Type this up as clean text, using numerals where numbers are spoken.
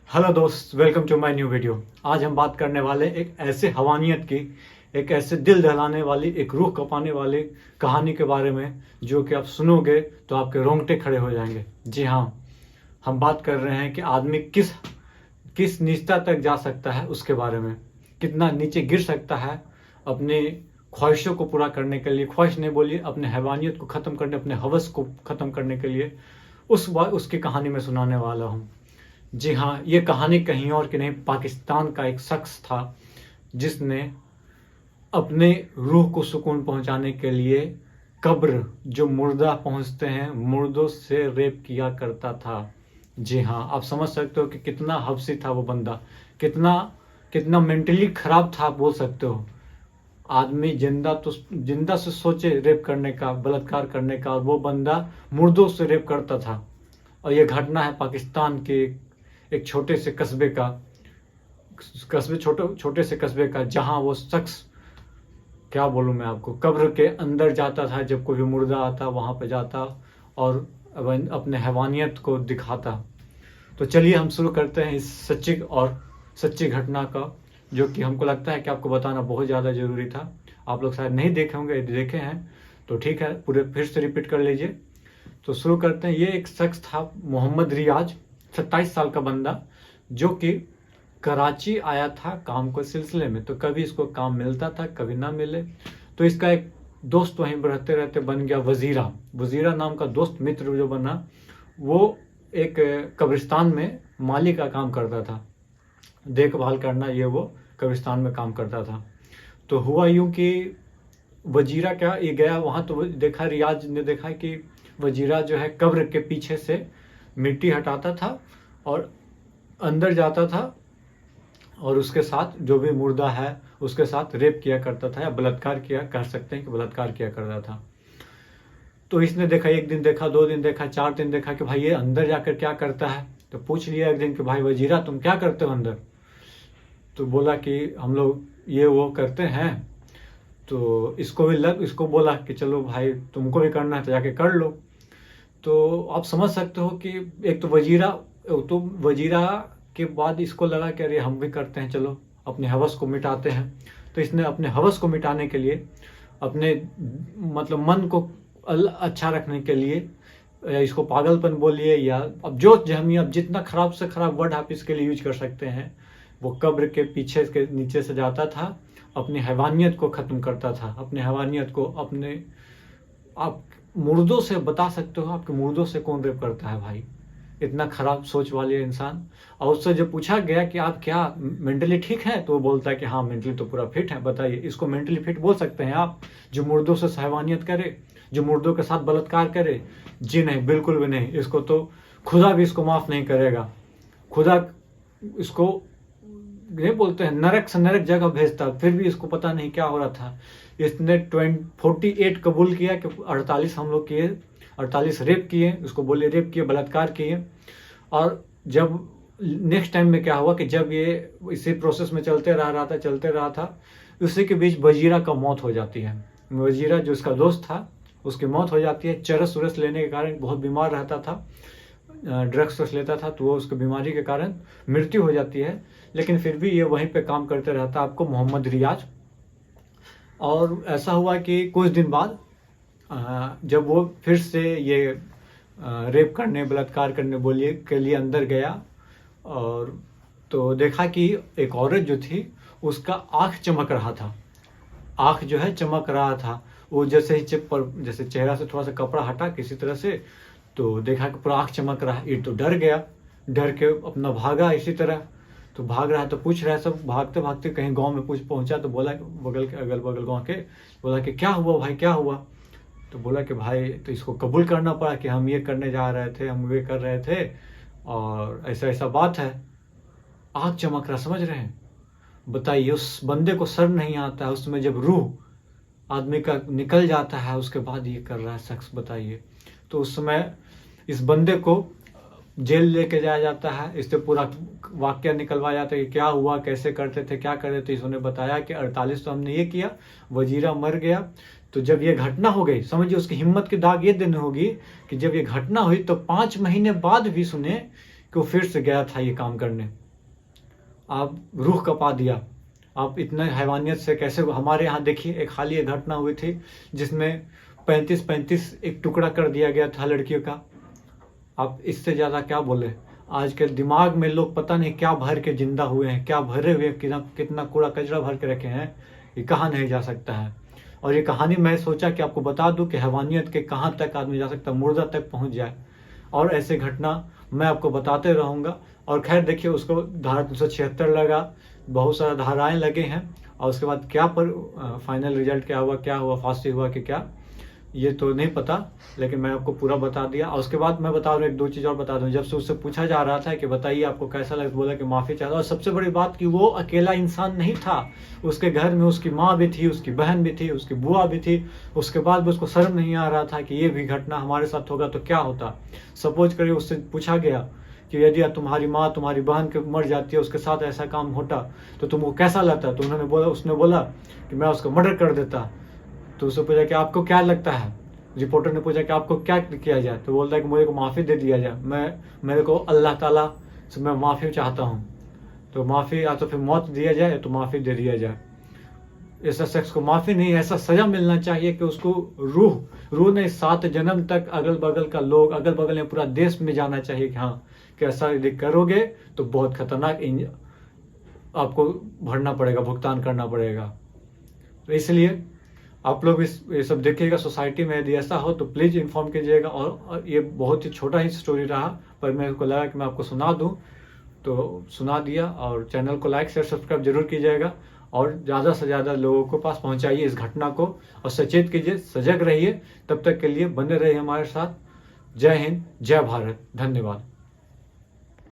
Hello दोस्त, welcome to my new video. आज हम बात करने वाले एक ऐसे हवानियत की, एक ऐसे दिल दहलाने वाली, एक रूह कपाने वाली कहानी के बारे में जो कि आप सुनोगे तो आपके रोंगटे खड़े हो जाएंगे। जी हाँ, हम बात कर रहे हैं कि आदमी किस किस नीचता तक जा सकता है, उसके बारे में। कितना नीचे गिर सकता है अपने ख्वाहिशों को पूरा करने के लिए, ख्वाहिश नहीं बोलिए, अपने हैवानियत को ख़त्म करने, अपने हवस को ख़त्म करने के लिए। उसकी कहानी मैं सुनाने वाला हूँ। जी हाँ, ये कहानी कहीं और की नहीं, पाकिस्तान का एक शख्स था जिसने अपने रूह को सुकून पहुंचाने के लिए कब्र, जो मुर्दा पहुंचते हैं, मुर्दों से रेप किया करता था। जी हाँ, आप समझ सकते हो कि कितना हवसी था वो बंदा, कितना कितना मेंटली खराब था, आप बोल सकते हो। आदमी जिंदा से सोचे रेप करने का, बलात्कार करने का, और वो बंदा मुर्दों से रेप करता था। और ये घटना है पाकिस्तान के एक छोटे से छोटे से कस्बे का, जहां वो शख्स, क्या बोलूं मैं आपको, कब्र के अंदर जाता था। जब कोई भी मुर्दा आता वहां पे जाता और अपने हैवानियत को दिखाता। तो चलिए हम शुरू करते हैं इस सच्ची घटना का, जो कि हमको लगता है कि आपको बताना बहुत ज़्यादा ज़रूरी था। आप लोग शायद नहीं देखे होंगे, यदि देखे हैं तो ठीक है, पूरे फिर से रिपीट कर लीजिए। तो शुरू करते हैं। ये एक शख्स था, मोहम्मद रियाज, 27 साल का बंदा, जो कि कराची आया था काम के सिलसिले में। तो कभी इसको काम मिलता था, कभी ना मिले। तो इसका एक दोस्त वहीं रहते रहते बन गया वजीरा। वजीरा नाम का दोस्त मित्र जो बना, वो एक कब्रिस्तान में माली का काम करता था, देखभाल करना, ये वो कब्रिस्तान में काम करता था। तो हुआ यूं कि वजीरा क्या, ये गया वहाँ, तो देखा, रियाज ने देखा कि वजीरा जो है कब्र के पीछे से मिट्टी हटाता था और अंदर जाता था, और उसके साथ जो भी मुर्दा है उसके साथ रेप किया करता था, या बलात्कार किया, कह सकते हैं कि बलात्कार किया करता था। तो इसने देखा, एक दिन देखा, 2 दिन देखा, 4 दिन देखा कि भाई ये अंदर जाकर क्या करता है। तो पूछ लिया एक दिन कि भाई वजीरा, तुम क्या करते हो अंदर? तो बोला कि हम लोग ये वो करते हैं। तो इसको बोला कि चलो भाई, तुमको भी करना है तो जाके कर लो। तो आप समझ सकते हो कि एक तो वजीरा के बाद इसको लगा कि अरे हम भी करते हैं, चलो अपने हवस को मिटाते हैं। तो इसने अपने हवस को मिटाने के लिए, अपने मतलब मन को अच्छा रखने के लिए, या इसको पागलपन बोलिए, या अब जो जहमी, अब जितना खराब से खराब वर्ड आप इसके लिए यूज कर सकते हैं, वो कब्र के पीछे के नीचे से जाता था, अपनी हैवानियत को ख़त्म करता था। अपने हैवानियत को, अपने आप मुर्दों से, बता सकते हो आपके मुर्दों से कौन रेप करता है भाई, इतना खराब सोच वाले इंसान। और उससे जब पूछा गया कि आप क्या मेंटली ठीक है, तो वो बोलता है कि हाँ, मेंटली तो पूरा फिट है। बताइए, इसको मेंटली फिट बोल सकते हैं आप, जो मुर्दों से सहवानियत करे, जो मुर्दों के साथ बलात्कार करे? जी नहीं, बिल्कुल भी नहीं। इसको तो खुदा भी इसको माफ नहीं करेगा। खुदा इसको, ये बोलते हैं, नरक से नरक जगह भेजता, फिर भी इसको पता नहीं क्या हो रहा था। इसने 48 कबूल किया कि 48 हम लोग किए, 48 रेप किए, उसको बोले रेप किए, बलात्कार किए। और जब नेक्स्ट टाइम में क्या हुआ कि जब ये इसी प्रोसेस में चलते रहा था, उसी के बीच वजीरा का मौत हो जाती है। वजीरा जो उसका दोस्त था, उसकी मौत हो जाती है। चरस उरस लेने के कारण, बहुत बीमार रहता था, ड्रग्स लेता था, तो वो उसकी बीमारी के कारण मृत्यु हो जाती है। लेकिन फिर भी ये वहीं पे काम करते रहता, आपको मोहम्मद रियाज। और ऐसा हुआ कि कुछ दिन बाद जब वो फिर से ये रेप करने, बलात्कार करने बोलिए के लिए अंदर गया, और तो देखा कि एक औरत जो थी, उसका आँख चमक रहा था। आँख जो है चमक रहा था। वो जैसे ही जैसे चेहरा से थोड़ा सा कपड़ा हटा किसी तरह से, तो देखा कि पूरा आँख चमक रहा है। ये तो डर गया, डर के अपना भागा इसी तरह। तो भाग रहा है, तो पूछ रहा है सब, भागते भागते कहीं गांव में पहुंचा। तो बोला, बगल के अगल बगल गांव के, बोला कि क्या हुआ भाई, क्या हुआ? तो बोला कि भाई, तो इसको कबूल करना पड़ा कि हम ये करने जा रहे थे, हम ये कर रहे थे, और ऐसा ऐसा बात है। आँख चमक रहा, समझ रहे हैं? बताइए, उस बंदे को सर नहीं आता है, उसमें जब रूह आदमी का निकल जाता है, उसके बाद ये कर रहा है शख्स, बताइए। तो उस समय इस बंदे को जेल लेके जाया जाता है, इससे पूरा वाक्य निकलवाया जाता है कि क्या हुआ, कैसे करते थे, क्या कर रहे थे। इसने बताया कि 48 तो हमने ये किया, वजीरा मर गया। तो जब ये घटना हो गई, समझिए उसकी हिम्मत की दाग ये देनी होगी कि जब ये घटना हुई तो 5 महीने बाद भी सुने कि वो फिर से गया था ये काम करने। आप रूह कपा दिया। आप इतने हैवानियत से कैसे, हमारे यहाँ देखिए एक हाल ही घटना हुई थी जिसमें 35-35 एक टुकड़ा कर दिया गया था लड़कियों का। आप इससे ज़्यादा क्या बोले। आज के दिमाग में लोग पता नहीं क्या भर के जिंदा हुए हैं, क्या भरे हुए, कितना कूड़ा कचरा भर के रखे हैं, ये कहाँ नहीं जा सकता है। और ये कहानी मैं सोचा कि आपको बता दूं कि हैवानियत के कहाँ तक आदमी जा सकता है, मुर्दा तक पहुँच जाए। और ऐसे घटना मैं आपको बताते रहूँगा। और खैर देखिए, उसको धारा 376 लगा, बहुत सारा धाराएं लगे हैं। और उसके बाद क्या पर फाइनल रिजल्ट क्या हुआ, फांसी हुआ कि क्या, ये तो नहीं पता, लेकिन मैं आपको पूरा बता दिया। और उसके बाद मैं बता दूं, एक दो चीज़ और बता दूं। जब से उससे पूछा जा रहा था कि बताइए आपको कैसा लगा, बोला कि माफ़ी चाहता। और सबसे बड़ी बात कि वो अकेला इंसान नहीं था, उसके घर में उसकी माँ भी थी, उसकी बहन भी थी, उसकी बुआ भी थी। उसके बाद भी उसको शर्म नहीं आ रहा था कि ये भी घटना हमारे साथ होगा तो क्या होता। सपोज करिए उससे पूछा गया कि यदि तुम्हारी माँ तुम्हारी बहन के मर जाती है, उसके साथ ऐसा काम होता तो तुमको कैसा लगता। तो उसने बोला कि मैं उसको मर्डर कर देता। तो उससे पूछा कि आपको क्या लगता है। रिपोर्टर ने पूछा कि आपको क्या किया जाए। तो बोलता है कि मुझे को माफ़ी दे दिया जाए, मेरे को अल्लाह ताला से मैं माफ़ी चाहता हूँ। तो माफ़ी, या तो फिर मौत दिया जाए या तो माफ़ी दे दिया जाए। ऐसा शख्स को माफ़ी नहीं, ऐसा सज़ा मिलना चाहिए कि उसको रूह ने 7 जन्म तक अगल बगल का लोग, अगल बगल में पूरा देश में जाना चाहिए कि हाँ, कि ऐसा यदि करोगे तो बहुत खतरनाक आपको भरना पड़ेगा, भुगतान करना पड़ेगा। तो इसलिए आप लोग ये सब देखिएगा। सोसाइटी में यदि ऐसा हो तो प्लीज़ इन्फॉर्म कीजिएगा। और ये बहुत ही छोटा ही स्टोरी रहा, पर मेरे को लगा कि मैं आपको सुना दूं तो सुना दिया। और चैनल को लाइक शेयर सब्सक्राइब जरूर कीजिएगा और ज़्यादा से ज़्यादा लोगों को पास पहुंचाइए इस घटना को और सचेत कीजिए, सजग रहिए। तब तक के लिए बने रहिए हमारे साथ। जय हिंद, जय भारत, धन्यवाद।